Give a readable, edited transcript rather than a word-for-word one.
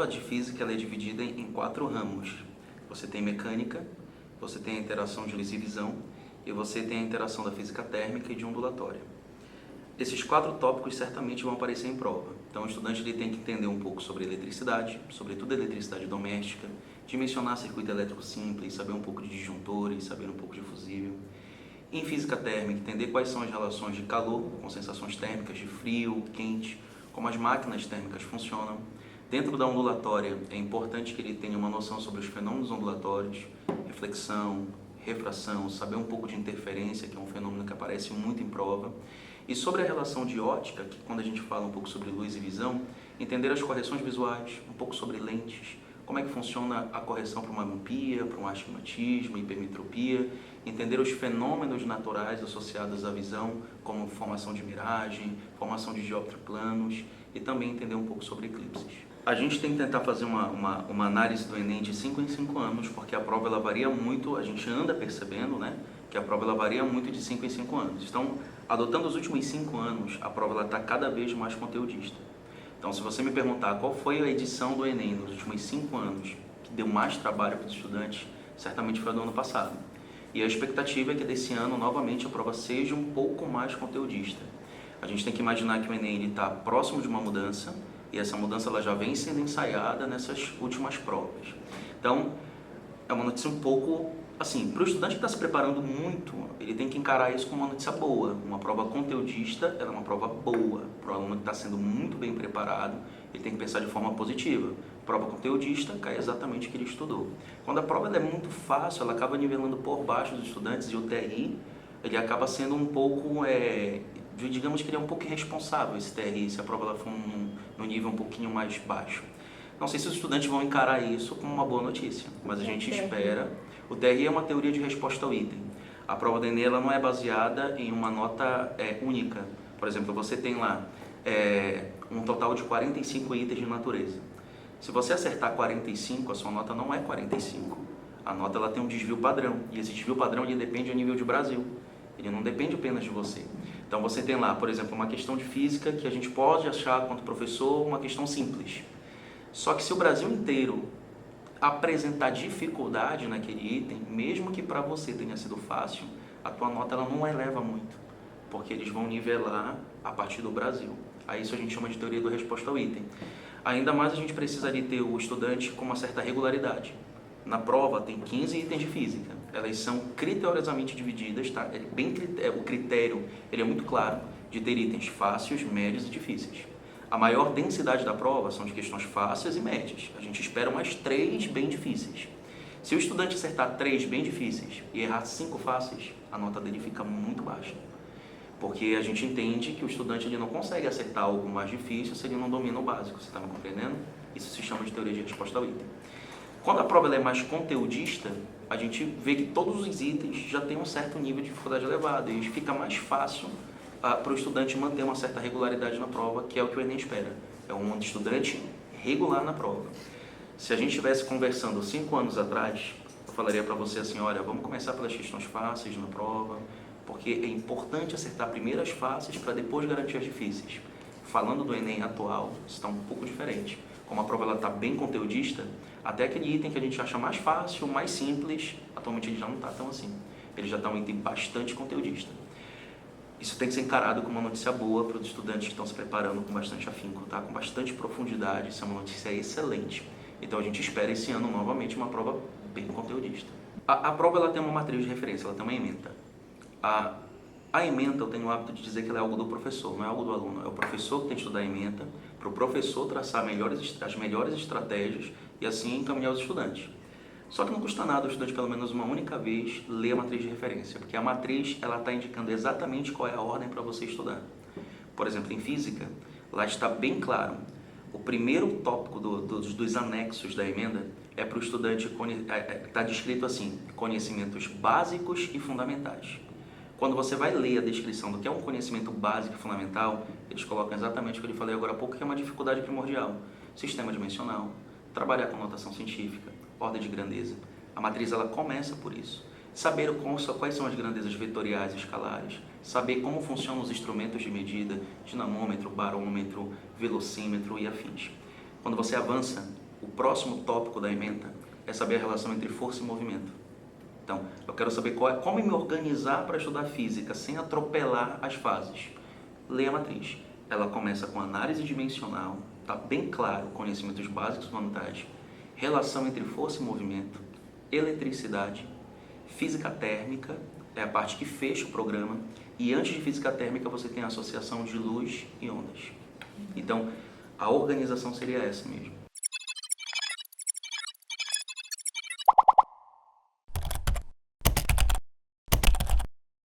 prova de física ela é dividida em 4 ramos. Você tem mecânica, você tem a interação de luz e visão e você tem a interação da física térmica e de ondulatória. Esses 4 tópicos certamente vão aparecer em prova. Então o estudante ele tem que entender um pouco sobre eletricidade, sobretudo eletricidade doméstica, dimensionar circuito elétrico simples, saber um pouco de disjuntores, saber um pouco de fusível. Em física térmica, entender quais são as relações de calor com sensações térmicas de frio, quente, como as máquinas térmicas funcionam. Dentro da ondulatória, é importante que ele tenha uma noção sobre os fenômenos ondulatórios, reflexão, refração, saber um pouco de interferência, que é um fenômeno que aparece muito em prova. E sobre a relação de ótica, que quando a gente fala um pouco sobre luz e visão, entender as correções visuais, um pouco sobre lentes, como é que funciona a correção para uma miopia, para um astigmatismo, hipermetropia, entender os fenômenos naturais associados à visão, como formação de miragem, formação de dióptros planos, e também entender um pouco sobre eclipses. A gente tem que tentar fazer uma análise do Enem de 5 em 5 anos, porque a prova ela varia muito, a gente anda percebendo, né, que a prova ela varia muito de 5 em 5 anos. Então, adotando os últimos 5 anos, a prova está cada vez mais conteudista. Então, se você me perguntar qual foi a edição do Enem nos últimos 5 anos que deu mais trabalho para os estudantes, certamente foi a do ano passado. E a expectativa é que desse ano, novamente, a prova seja um pouco mais conteudista. A gente tem que imaginar que o Enem está próximo de uma mudança, e essa mudança ela já vem sendo ensaiada nessas últimas provas. Então, é uma notícia um pouco, assim, para o estudante que está se preparando muito, ele tem que encarar isso como uma notícia boa. Uma prova conteudista, ela é uma prova boa. Para o aluno que está sendo muito bem preparado, ele tem que pensar de forma positiva. Prova conteudista cai exatamente o que ele estudou. Quando a prova ela é muito fácil, ela acaba nivelando por baixo dos estudantes, e o TRI, ele acaba sendo um pouco, digamos que ele é um pouco irresponsável, esse TRI, se a prova ela for num nível um pouquinho mais baixo. Não sei se os estudantes vão encarar isso como uma boa notícia, mas a gente espera. O TRI é uma teoria de resposta ao item. A prova do Enem ela não é baseada em uma nota única. Por exemplo, você tem lá um total de 45 itens de natureza. Se você acertar 45, a sua nota não é 45. A nota ela tem um desvio padrão, e esse desvio padrão ele depende do nível de Brasil. Ele não depende apenas de você. Então você tem lá, por exemplo, uma questão de física que a gente pode achar, quanto professor, uma questão simples. Só que se o Brasil inteiro apresentar dificuldade naquele item, mesmo que para você tenha sido fácil, a tua nota ela não eleva muito, porque eles vão nivelar a partir do Brasil. Aí isso a gente chama de teoria da resposta ao item. Ainda mais a gente precisa de ter o estudante com uma certa regularidade. Na prova tem 15 itens de física, elas são criteriosamente divididas, tá? O critério ele é muito claro de ter itens fáceis, médios e difíceis. A maior densidade da prova são de questões fáceis e médias. A gente espera umas 3 bem difíceis. Se o estudante acertar 3 bem difíceis e errar 5 fáceis, a nota dele fica muito baixa. Porque a gente entende que o estudante ele não consegue acertar algo mais difícil se ele não domina o básico. Você está me compreendendo? Isso se chama de teoria de resposta ao item. Quando a prova ela é mais conteudista, a gente vê que todos os itens já têm um certo nível de dificuldade elevado e fica mais fácil para o estudante manter uma certa regularidade na prova, que é o que o Enem espera. É um estudante regular na prova. Se a gente estivesse conversando 5 anos atrás, eu falaria para você assim, olha, vamos começar pelas questões fáceis na prova, porque é importante acertar primeiro as fáceis para depois garantir as difíceis. Falando do Enem atual, isso está um pouco diferente. Como a prova está bem conteudista, até aquele item que a gente acha mais fácil, mais simples, atualmente ele já não está tão assim. Ele já está um item bastante conteudista. Isso tem que ser encarado como uma notícia boa para os estudantes que estão se preparando com bastante afinco, tá? Com bastante profundidade, isso é uma notícia excelente. Então a gente espera esse ano novamente uma prova bem conteudista. A prova ela tem uma matriz de referência, ela tem uma ementa. A ementa, eu tenho o hábito de dizer que ela é algo do professor, não é algo do aluno. É o professor que tem que estudar a ementa, para o professor traçar as melhores estratégias e assim encaminhar os estudantes. Só que não custa nada o estudante pelo menos uma única vez ler a matriz de referência, porque a matriz ela está indicando exatamente qual é a ordem para você estudar. Por exemplo, em física, lá está bem claro. O primeiro tópico dos anexos da emenda é para o estudante, está descrito assim, conhecimentos básicos e fundamentais. Quando você vai ler a descrição do que é um conhecimento básico e fundamental, eles colocam exatamente o que eu falei agora há pouco, que é uma dificuldade primordial. Sistema dimensional, trabalhar com notação científica, ordem de grandeza. A matriz ela começa por isso. Saber quais são as grandezas vetoriais e escalares, saber como funcionam os instrumentos de medida, dinamômetro, barômetro, velocímetro e afins. Quando você avança, O próximo tópico da ementa é saber a relação entre força e movimento. Então, eu quero saber como me organizar para estudar física sem atropelar as fases. Leia a matriz. Ela começa com análise dimensional, tá bem claro, conhecimentos básicos fundamentais, relação entre força e movimento, eletricidade, física térmica, é a parte que fecha o programa, e antes de física térmica você tem a associação de luz e ondas. Então, a organização seria essa mesmo.